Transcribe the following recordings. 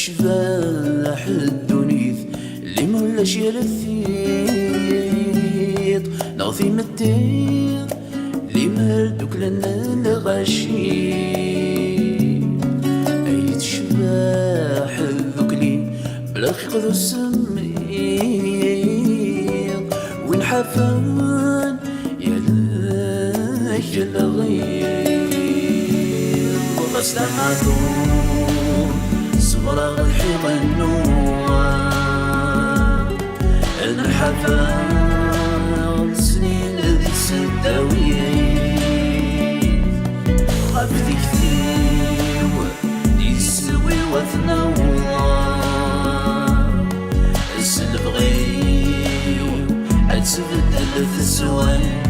شباح الدنيث اللي مولاش يرثيط نغثي مدير اللي مردوك لنا الغشي ايت شباح الذكلي بلا خيق ذو السمير وين حفان يلاك الغير وغسل معذور صغرى الحيط النوار الحفان سنين ذي السداويين غفت كثير يسوي وثنوار السلف غير أتبدل في السوين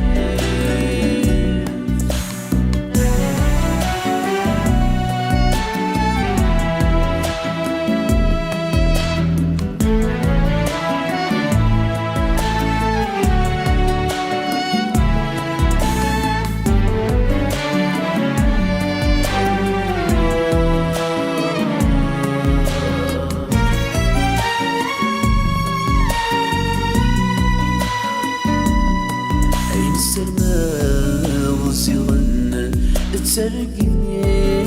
ترقيت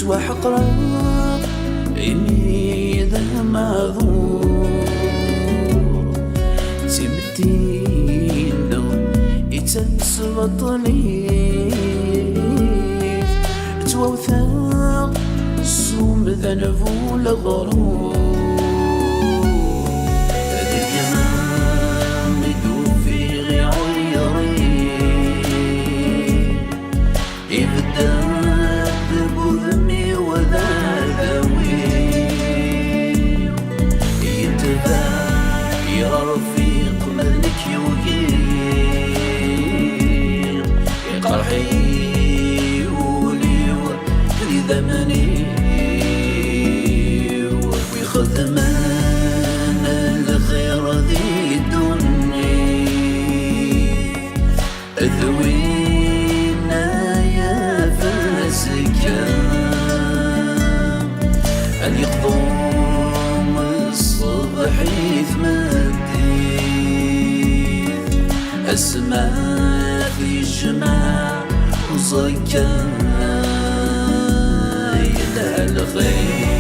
تواحق راب إني ذا معذور تمدينا يتنس بطليت توثاق الصوم ذنبو لغرور هذه اليمان بدو في غي عيري يبدأ بوذمي وذا ذوي يتبع يا رفيق ملك يوكيل يقرحي ولي وذي ذمني ويخدمان الخير ذي الدنيا ذوي أن يقضون الصبح يثمديث السماء في الجماع وصكا يدها الخير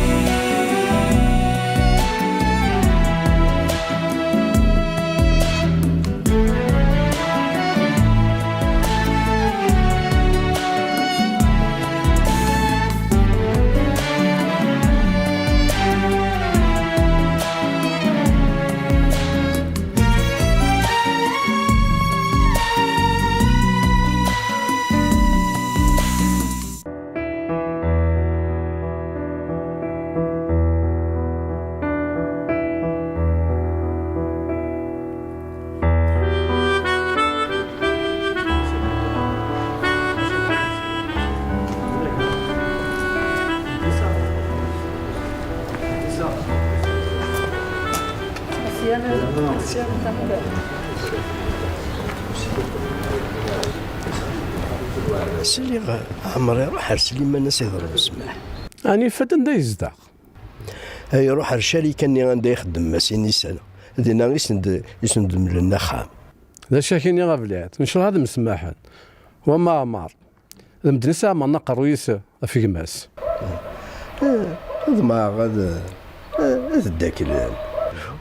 سلي عمري روح ارسل لي الناس يضرب السماح اني فتن دا يزدق هاي روح الشركه اللي غندا يخدم ماسيني سنه دينا يسند لنا خام ذا شاكيني غابلات نشر هذا مسماحا وما عمر المدرسه ما نقر ويس في كماس هذا ما غاد هذا الداكلان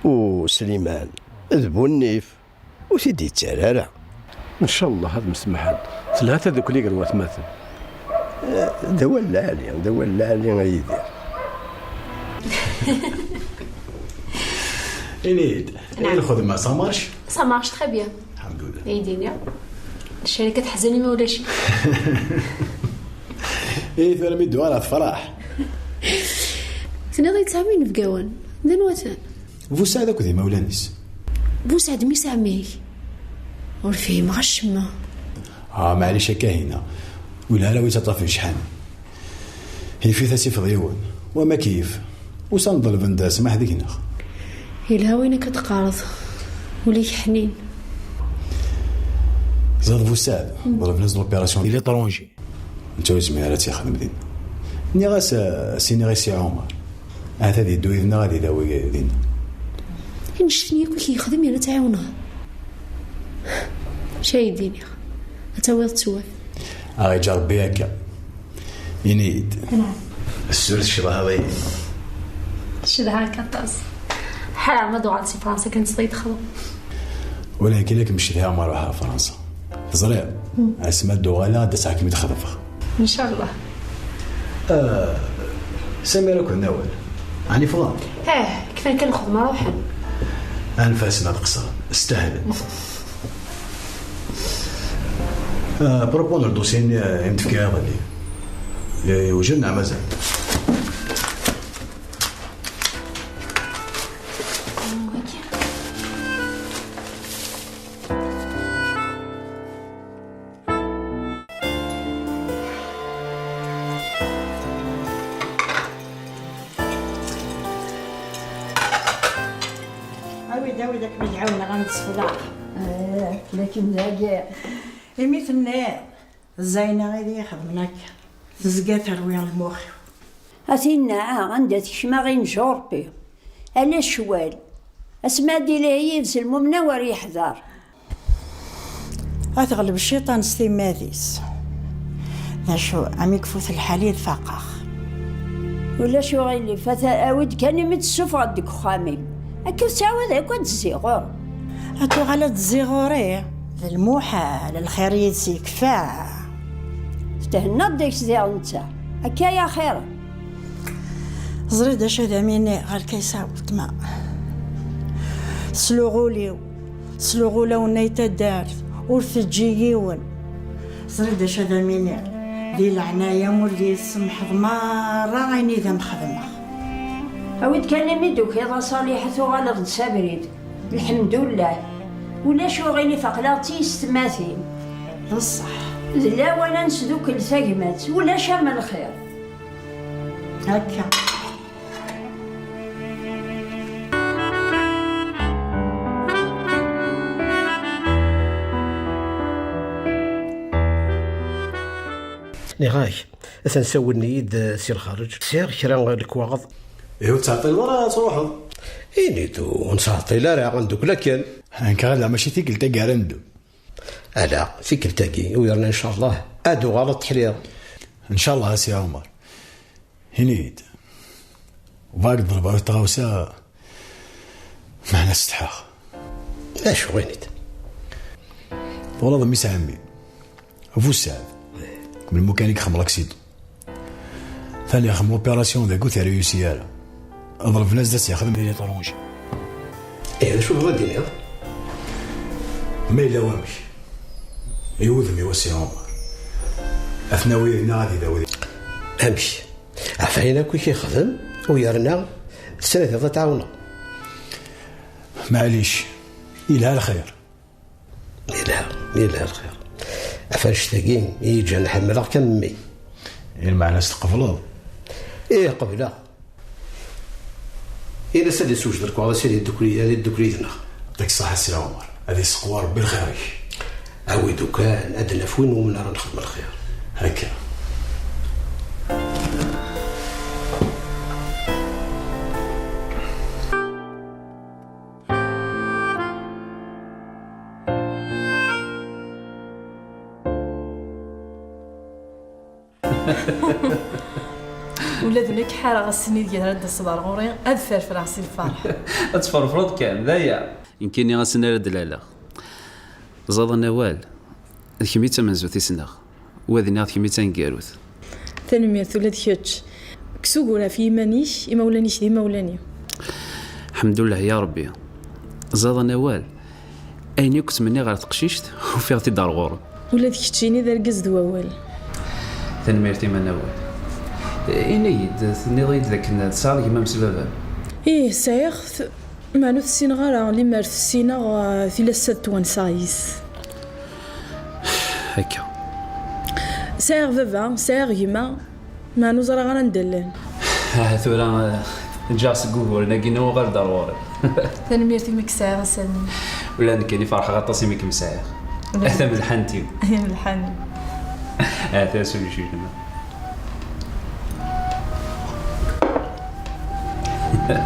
وسليمان ذبونيف وسيدي تسرارة ان شاء الله هذا مسمحان ثلاثه ذوك اللي قالوا مثلا دوا العالي غيدير إنيد الخدمة سامارش تخي بيان الحمد لله ايدينيا الشركه تحزني ما ولاش ايه ثاني ميدو على الفرح تناضي تسامين في قوان ذن وثان بوسعد اكو ذي مولانيس بوسعد مي ساميك ورفيه مغشمه معليش كاهنه ولا لا ويتطفي شحال هي في ثاسيف ضيون وما كيف وسنضل فنداس ما حديك نخ الهوينه كتقارض وليك حنين زاد بوسعد ضرب نزل اوبيراسيون لي طرونجي انت وزميلاتي خدم دين ني غاس سيني غيسي عمر هذا دويدنا غادي داوي دينا نشتني كل شيء يخدم يلا تعاونه شي يديني اتاوي تسوى غادي جربي هكا ينيد نعم السورس شبه هذا شدها كطاس حرام ما دوغات في فرنسا كنت صيد خلو ولكن لك مشيت لها مروحه فرنسا تزرع اسماء دوغالا دسا كيما تخطف ان شاء الله. سميرة كنا ناول يعني فلان كيفاش كنخدم روحي انفاسنا تقصر استهبل. بروبونر دوسين يمتفكي هذا اللي وجدنا مازال داوي داك بيعاونا غنتصفلا لكن ذاك مثل النار الزاينه غير يخدم هكا تزكى تروي المخ أثينا عندها تشما غير نجوربي على الشوال اسمع ديالها هي يسلمو منا وري يحذر غتغلب الشيطان ستيماديس ذا شو عم يكفوت الحليل فقاخ ولا شو غير اللي فتا اود كان متسوف غدك خامي هكا تعاود هكا تزيغور هاتو على تزيغوري المحال الخير يتسي كفاح تهنا ديك زيغ نتا هكا يا خير زريد اش هذا مني غير كيساوط ما سلوغوليو نيتا دارت ورثجيون زريد اش هذا مني دي العناية مولي السمح ضمارة غيني ذا مخدمة أود كلمي دوك يا صالحة وغلط سابريد الحمد لله ولا شو غيني فقلاتي استماثين بصح لا ولا نسدوك الثقمات ولا شام الخير هكا نغاي ثنسول نيد سير الخارج سير كرا الكواغض ايوا تعطي المرا تروحوا نيدو نساطي لا راه عندك لكن هانكا لا ماشي تيكل تاكي عندو الا فيك تاكي ويرنا ان شاء الله ادو غلط تحلير ان شاء الله سي عمر هنيد وباك ضربه تغاوسا معنا استحاخ اش وينيت والله ضمي سامي فو سعد من الميكانيك خمر اكسيدو ثاني خمر اوبيراسيون ذاك تاع ريوسيالا اضرب ناس داس يخدم لي طرونجي شوف غادي دير ما الا وامش يوذم يوسي عمر اثناوي هنا غادي داوي امشي عفاينا كل شيء يخدم ويرنا السنه تعاونا معليش يلها الخير يلها الخير عفاش تاقين يجي نحمل كمي مع ناس تقبلوا قبله إلا سالي سوج درك وهذا سالي الدكري دنا داك الصح السي عمر هذه سقوار بالخير عاود كان ادنا فوين ومن راه نخدم الخير هكا ولاد لك حاره غسني ديال هاد الصدار غورين اذفر في راسي الفرح تفرفرط كان ذايا يمكن غسنا رد لالا زاد نوال كيمي تمنزو تيسناغ وهذه ناض كيمي تنقاروث تنميرت ولاد كيتش كسوغونا في مانيش اما ولانيش ديما ولاني الحمد لله يا ربي زاد نوال اين كنت مني غير تقشيشت وفيها دار غور ولاد كيتشيني دار قصد ووال تنميرتي من نوال إنيد ثنيضيد لكن تصار كيما مسببا سايخ معنو السينغالا اللي مارت السينغ في لسات وانسايس هكا سايغ فافا سايغ يما معنو زرا غانا ندلان ثورا جاس جوجل ناقينو غير ضروري تنميرتي ميك سايغ سالني ولا نكني فرحه غطاسي ميك مسايغ هذا من الحنتي من الحن هذا سولي شي ساليت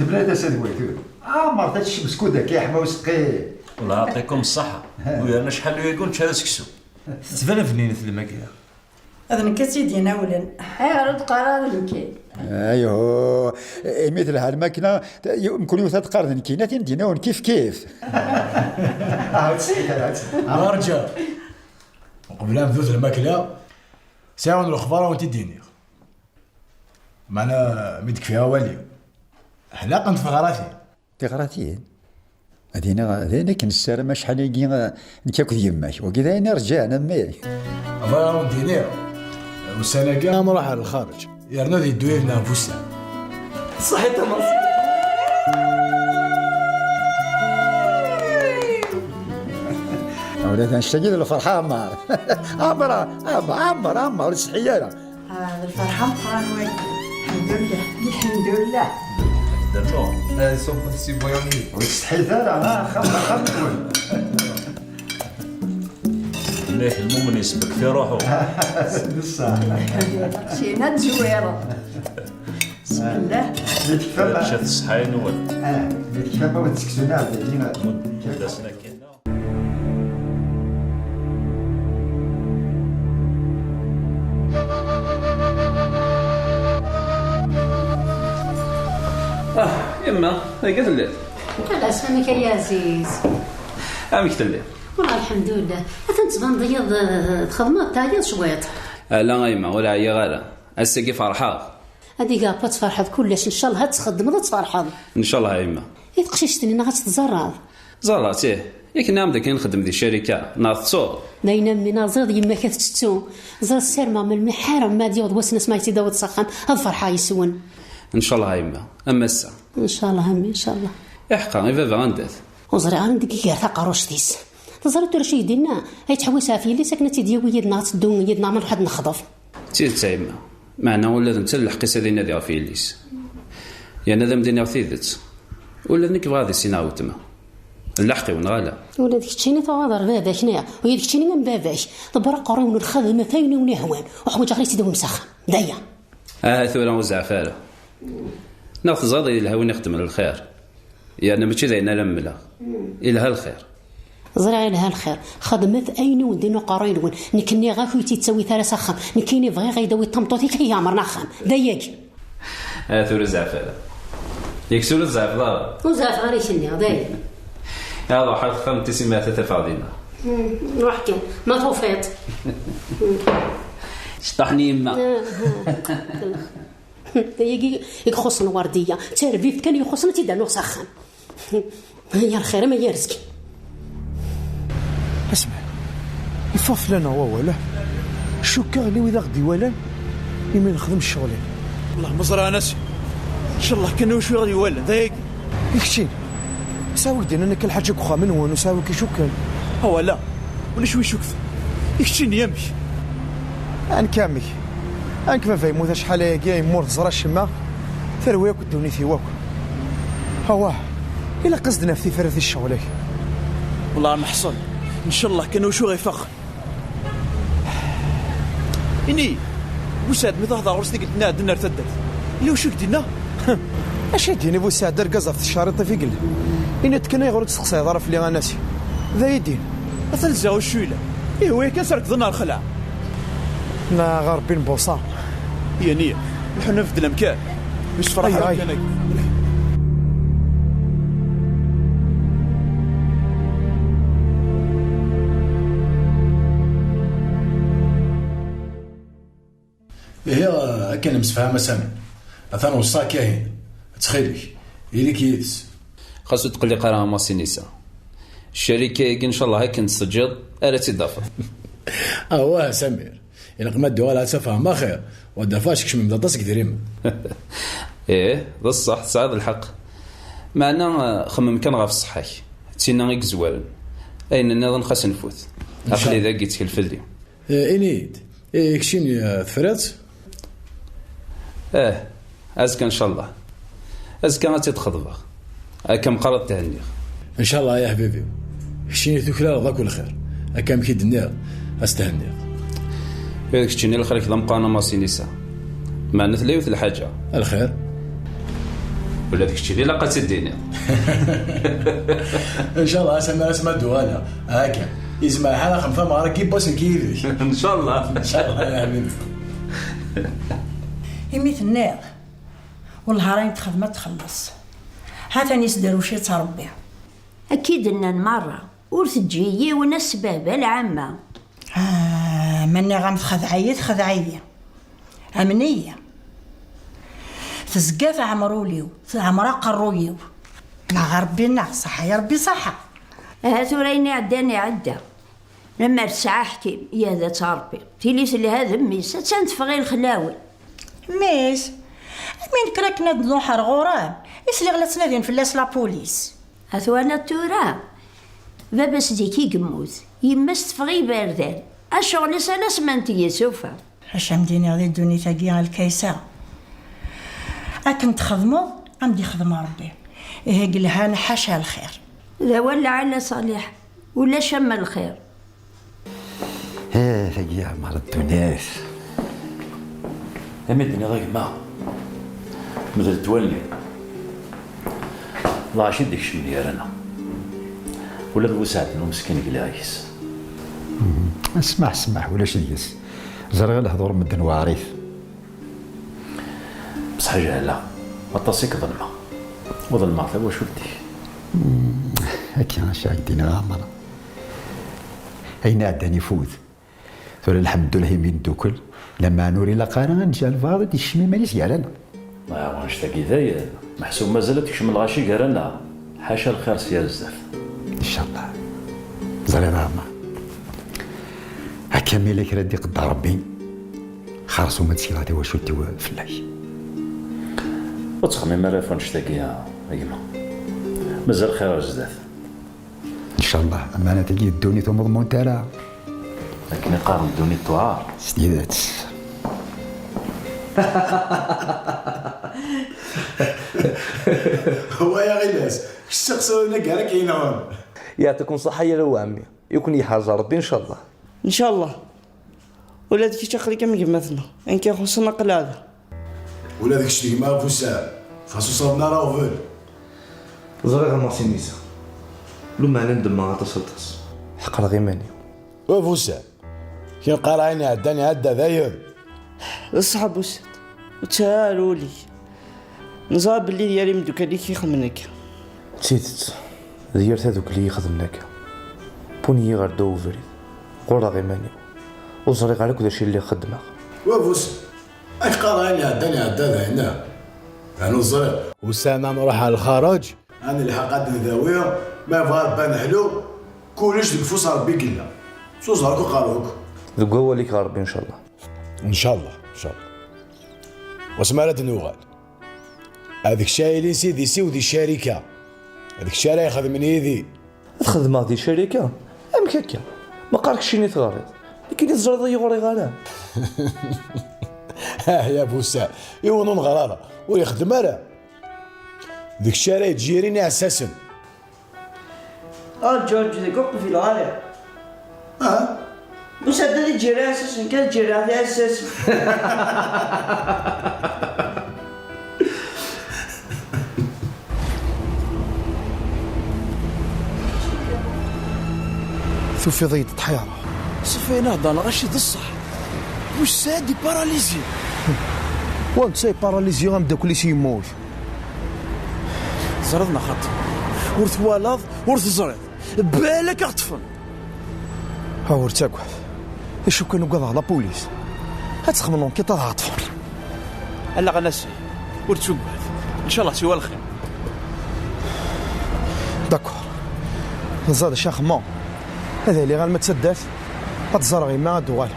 بلاد اسد ويتور مرت الشمس كودا كيحما وسقي. الله يعطيكم الصحة. ويانا شحال يقول شحال سكسو. تبان فنينة الماكلة. هذا نكاسي دينا ولن. رد قرار نكي. ايوه مثل هالماكينه يمكن يتقارن كينات دينا كيف كيف. رجال قبل ما نبداو الماكله ساعه الاخبار وانت ديني معنا ميدك فيها والي حلاقه انت في غراتين هذينا كنسال ما شحال يجي نتاكل يماك وكذا انا رجعنا مي افا ديني وسنه كاع راح للخارج يرنا ذي دوينا فوسا صحيت مصر. ولاد نشتاق للفرحه عمار عمر الصحيانه هذا الفرحه مقران الحمد لله الحمد لله. درتو صوب سي بويوني والصحيت انا خمس مليح المؤمن يسبك في روحه. بصح شينا زويره. بسم الله. شات الصحاين هو كيف ما تسكسونا دينا داسنا كاين. يما هاي الليل. على اسمك يا عزيز. عمك الليل. والله الحمد لله. تنتبان ضيض تخدمات تعيط شويط. لا يما ولا عيا غالا السقي فرحة. هذيك غابا تفرحض كلش ان شاء الله تخدم تفرحض. ان شاء الله يما. تقشيشتني انا غتتزرع. زرعتيه ياك نعم داك نخدم دي الشركه ناضصو داينا من زيد يما كتشتو زر السير ما من المحارم ما ديود وسنس ما يتداود سخن هاد فرحه يسون. ان شاء الله يما اما السا ان شاء الله همي ان شاء الله. يحقا غير غندات وزري عندك كير تا قروش ديس تزرت رشي دينا هي تحوسها في اللي ساكنه تديو يدنا تدو يدنا من واحد نخضف تيت يما معنا ولا انت الحقيسه دينا ديال في الليس يا ندم دينا ثيدت ولا نك بغا سيناو تما اللحقي ونغالا ولا ديك تشيني تغادر باباك هنا وهي ديك تشيني من باباك دبر قرون الخدمه ثاني ونهوان وحوج غير تداو مسخ دايا ثورا وزعفاله ناخذ زادي الهوين يخدم الخير يعني ماشي زينا لملا الها الخير زرع لها الخير خدمت اين ودينو قراين ون نكني غا كنتي تسوي ثلاث خام نكيني بغي غيدوي طمطوطي كي يامرنا خام داياك ثورا زعفاله يكسر الزعفاله وزعف غير يشني دايا هذا واحد خمتي سمات تفاضينا نحكي ما توفيت شطحني يما دايا يخصنا ورديه تربيت كان يخصنا تيدانو سخن هي الخير ما يرزقي اسمع الفوف لنا هو ولا شو كاغلي واذا غدي ولا يما نخدم الشغلين والله مزرعه ناس ان شاء الله كنا شويه غادي ولا ضايق يكشين ساوي دينا انا كل حاجه كخا من وين وساوي كي شو كان هو لا ولا شويه شكث يكشين يمك انا كامك انا كيف فاهم شحال كاع يمور زرا الشما ثرويك ودوني ثيواك هو الا قصدنا في فرث الشغل والله محصل ان شاء الله كانوا شو غيفخ اني وساد مي تهضر ورسدي قلت لنا درنا ارتدت الا وشو قلنا اش يديني بوساد دار قزف الشريط في قل اني تكنا يغرد تسقسي ظرف لي ناسي ذا يدين مثلا زاو الشويله ايوا كسرت ظن الخلع نا غاربين بوصا يعني نحن نفد الامكان باش فرح هي كان مسفها سامي اثنا وصا كاين تخيلك اللي كيدس خاصو تقول لي قراها ماسينيسا الشركه ان شاء الله هيك نسجل الا تضافه واه سمير الا قمت دوالها تفهم ما خير ودافاش كش من دطاسك ديريم ايه ذا الصح سعد الحق معنا خمم كان غاف الصحاك تينا غيك زوال اين النظام خاص نفوت اخلي ذا قلت الفلي انيد كشين ثفرات ازكى ان شاء الله ازكى ما تتخضبخ كم قرض تهنيخ ان شاء الله يا حبيبي كشيني ثوكلا الله كل خير هكا مكيد النار استهنيق هذاك الشيء اللي خليك لمقانا ماسي نساء معناتها لا يوث الحاجه الخير ولا داك الشيء اللي لقات الدنيا. ان شاء الله اسمع دوانا هكا يسمع حاله خمسه مرات كي باس كيفاش ان شاء الله ان شاء الله يا حبيبي. يميت النار والله راهي تخدم تخلص هاتاني سدارو شي تربي اكيد لنا المره ورثجيه وناس بابا العامه. مني غنتخدعي امنيه تزقاف عمروليو عمرا قرويو لا ربي ناقصح يا ربي صحه. هاتو رايني عداني عدا لما تسعحتي يا ذا تربي تيليس اللي هذا ميس تنتفغي الخلاوي ميس من كراكنا نوحر غرام يسلي غلا تنادين فلاس لابوليس. هاتو انا تورا بابا سديكي قموت يما استفغي باردان الشغل سنه سمنتي سوفا هشام ديني غادي دوني تاقي الكيسه اكن تخدمو عندي خدمه ربي إيه قلها نحاشا الخير لا ولا على صالح ولا شم الخير. تاقي عمر الدنيا امدني غير ما مثل تولي الله عشان ديك شمني رانا ولا بوسعت انه مسكين قلايس. اسمح ولاش ديس زرغ الهضور مدن وعريف بصح جهله وطاسيك ظلمه ثا واش ودي هكا شاك دينا غامر اين عداني فوت ثول الحمد لله يمين دوكل لما نوري لقانا نجي الفاضي يشمي ماليش قالنا ما يعرفش تاكي ذايا محسوب مازالت يشم الغاشي قالنا حاشا الخير سيا بزاف ان شاء الله زري غامر هكا ملك ردي قد ربي خارصو ما تسي غادي واش ودي فلاي وتخمم ما رافونش تاكي يا ايما مازال خير بزاف ان شاء الله. اما انا تجي الدوني ثم مضمون تاعها لكن يقارن الدوني الطوار سنيدات. هو يا غلاس الشخص هنا كاع كاينون يعطيكم صحة يا لو عمي يكون يحرز ربي ان شاء الله. ان شاء الله ولا ديك تخلي كم قمتنا ان كان خصنا قلاده ولا داك الشيء ما فوسا خاصو صابنا راه فول زري غير ماسي نيسا لو ما ندم ما تصلتص حق غير ماني وفوسا كي قرايني عداني عدا ذاير اصحاب وسط وتسالوا لي نصاب اللي ديالي مدوك اللي كيخمنك نسيت ديرت هذوك اللي يخدمناك بوني غير دو فري قول غير ماني وزري غالك وداك الشيء اللي خدمه وفوسا اش قرايني عداني عدا هنا انا الزريق وسانا نروح على الخراج انا اللي حقاد نداويه ما فار بان حلو كلش ديك فوس ربي قلنا سوز راكو قالوك ذوك هو اللي ربي ان شاء الله. ان شاء الله واسمع لا تنوغال هذيك الشاي اللي سيدي سي ودي الشركه هذيك الشارع ياخذ من يدي تخدم هذه الشركه ام هكا ما قالكش شي نتغرض لكن الزرد يغوري غالا ها يا بوسا يونون غراره ويخدم راه ديك الشارع تجيريني اساسا جورج ذيك في الغالي بس هذا اللي جيري اساسا كان جيري هذا اساسا ثوفي ضيط حيارة صفي نهضة انا غاشي الصح واش سادي باراليزي وانت ساي باراليزي غنبدا كل شي يموت زرضنا خاطر ورث والد ورث زريض بالك اغطفن ها ورتاكو شو كانوا قضاء لا بوليس هتخملون كي تغطفن الا غنسي ورتسوق ان شاء الله سوى الخير داكور نزاد شاخمون هذا اللي غير ما تسدات غتزرغي ما دوال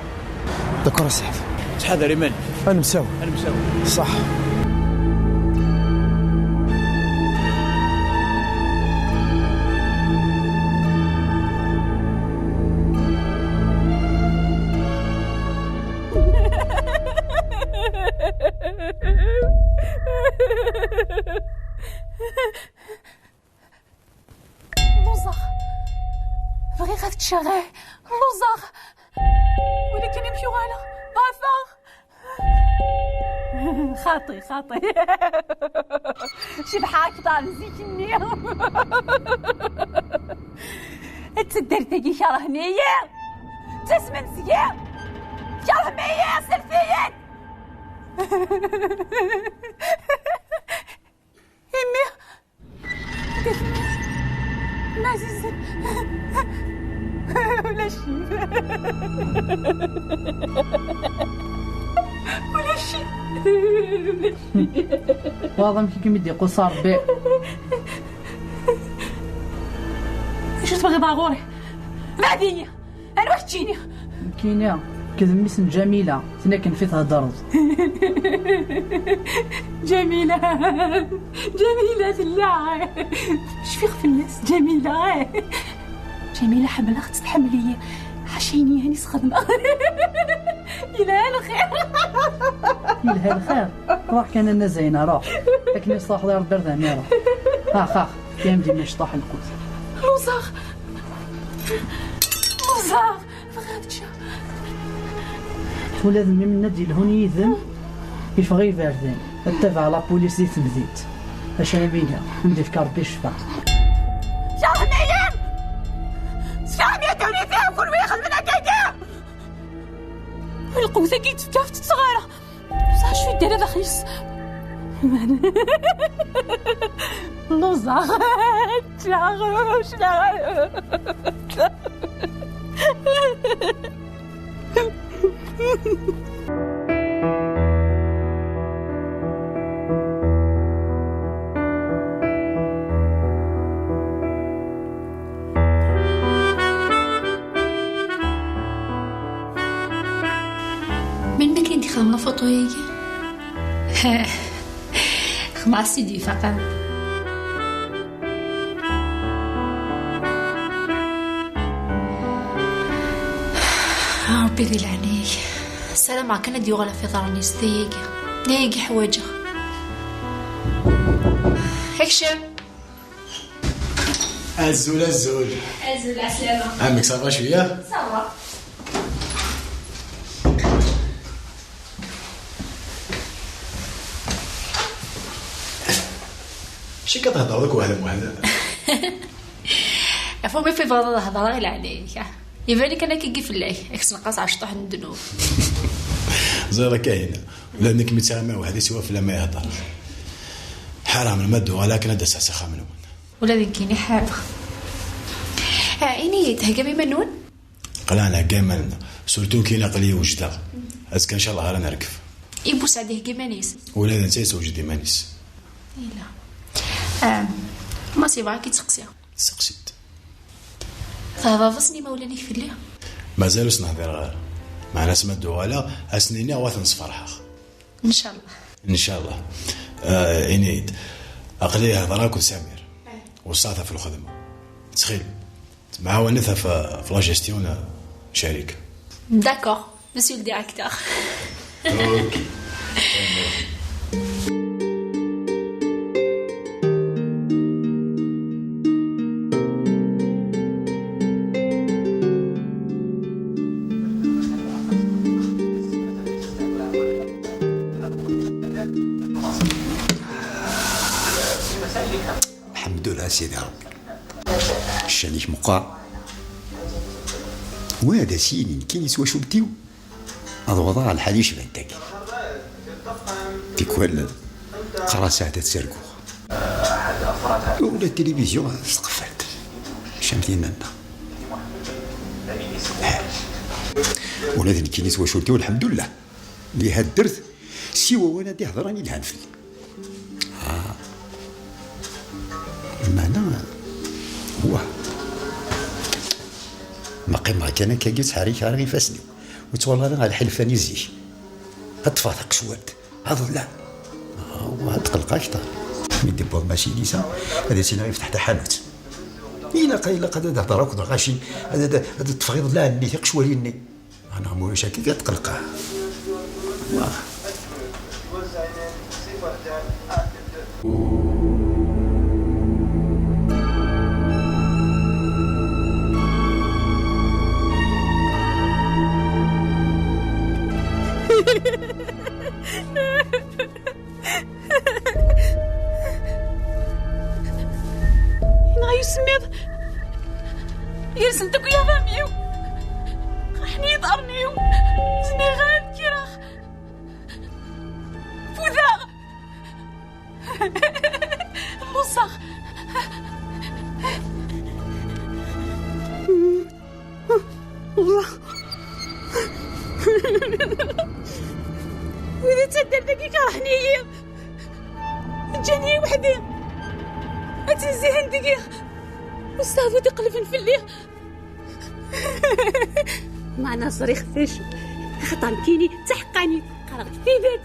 داكور اسعد تحضري من انا مساوي صح شغال لوزاغ ولكن يمشيو على بافاغ خاطي شي بحاك طال زيكني تدرتي شرح مية تسمن سيا شرح مية سلفيين إمي نازز ولا شي ولا شي واضح كيما يدي قصار بي شو تبغي ضاغوري بعديني انا واش تجيني كاينه كذب اسم جميله سنا كان في تهضر جميله لا اش فيك في الناس جميله حبل اخت تحملي حشيني هاني سخدمه إلى الخير روح كان انا زينه روح لكن صاح دار درت اميره اخ كان ديما شطح القوت لوزاغ فغادشا ولازم من ندي لهوني يذن كيف غير باردين اتبع لا بوليس دي تمديت اش انا بينا ندي في كاربي الشفا شهمية دوني فيها كل وياخذ منها كاكا القوة كيت في كافة الصغيرة صح شو يدير هذا خيس لوزاغ من بكري انتي خدمنا فوطو ياكي مع سيدي فقط ربي ذي عليك السلام عليك انا ديوغلا في ظهرني دايقي حوايجه اكشن الزول عسلامة عمك صافا شويه صافا شي كتهضر لك وهذا فمي في بعض الهضره غير عليك يبان لك انا كيجي في الله اكس نقص 10 طح الذنوب زيرا كاينه لانك متسامع وهذه سوا فلا ما يهضر حرام المدو ولكن هذا ساسخه منون ولا كايني حاب عيني تهقبي منون قلانا كامل سورتو كاينه قليه وجده ازكى ان شاء الله رانا نركف يبوس عليه كيمانيس ولا انت توجدي مانيس لا ما سي باكي تسقسيها سقسيت فافصني مولاني في الليل مازالو سنهضر غير مع ناس مدو ولا اسنيني واثن صفرحه ان شاء الله ان شاء الله انيد اقلي هضراك وسامير وصاتها في الخدمه تخيل معاونتها في لا جيستيون شركه داكور مسيو الديريكتور اوكي الحمد لله سيدي ربي الشريك مقع وهذا سيني كاين يسوى شو بتيو هذا وضع الحال يشبه الداك تيكوال قراسات تسرقو ولا التلفزيون سقفات شامتين لنا ولا ذي كاين يسوى شو بتيو الحمد لله اللي هاد درت سيوا وانا دي هضراني الهنفل المعنى هو ما قيمة كان كاجيس حريك غير فاسني وتولى على الحلفاني زيش هتفاثق شوات هذا لا هو هتقلقاش طار ميدي بوض ماشي نيسا هذا سينا يفتح حتى حانوت إلا قايل قد هذا هضرك ودرغاشي هذا التفغيض لا اللي ثق شواليني أنا مو شاكي كتقلقا الله. وإذا تدر دقيقة كرهني جاني وحدي أتنزيها دقيقة وصافي تقلفن في الليل مع ناصر يخفش خطر كيني تحقاني قرغت في بيت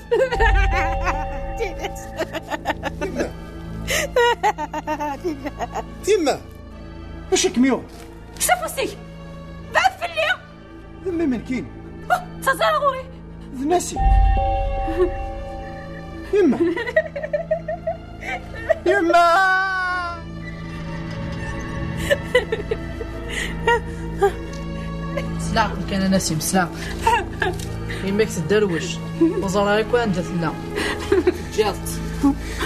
تيما واش كميو شافوسي بعد في الليل ذمي من كين تزاغوري ذناسي يما سلاق كان ناسي مسلاق يماك تدروش وزرايك وانت لا جات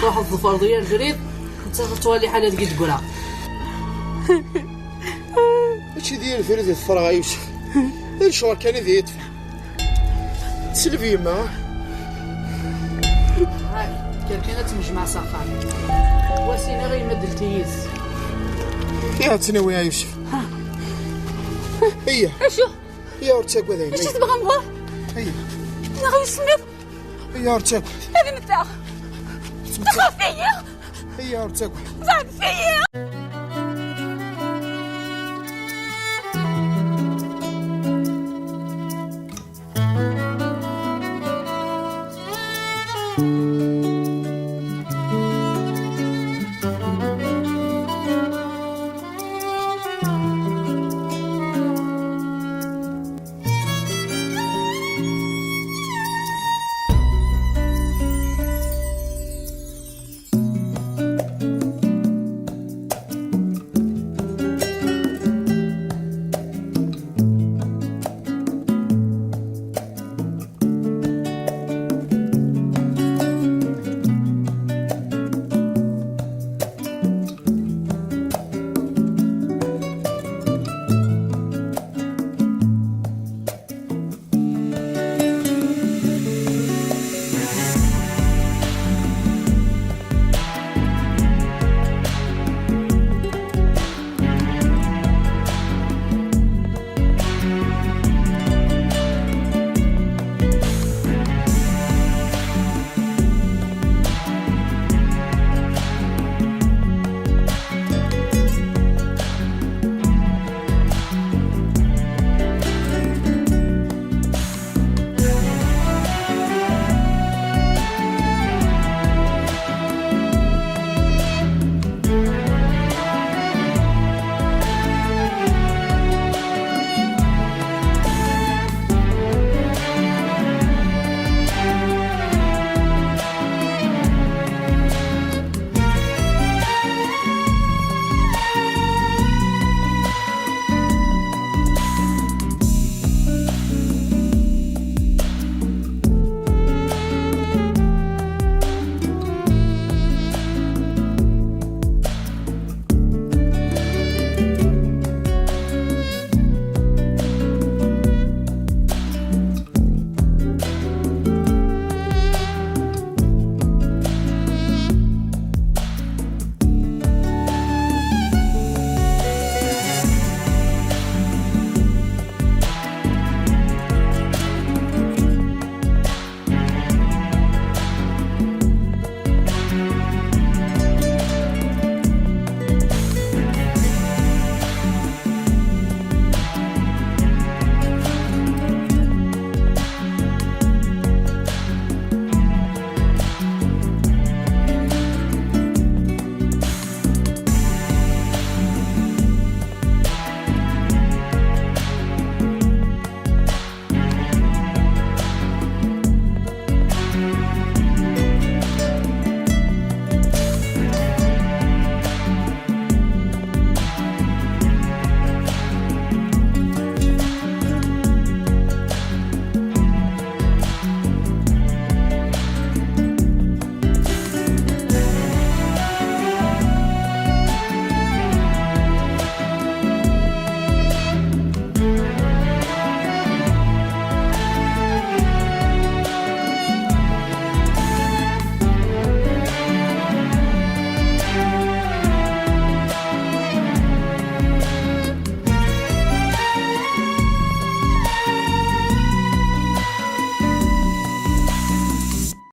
واحد الظفر ديال الجريد تاخذتوها لي حالات قد قرا هادشي ديال الفريد الفرغه يوسف الشوار كان يدي يدفع تسلفي يما هاي كانت مجمع ساقان واسينا غير مد التيس يا تناوي يا يوسف هيا اشو هيا ورتاك وذاين اش تبغى نبغى هيا انا غير سمير هيا ورتاك هذه متاخ تخاف فيا هيا ورتاك زعل فيا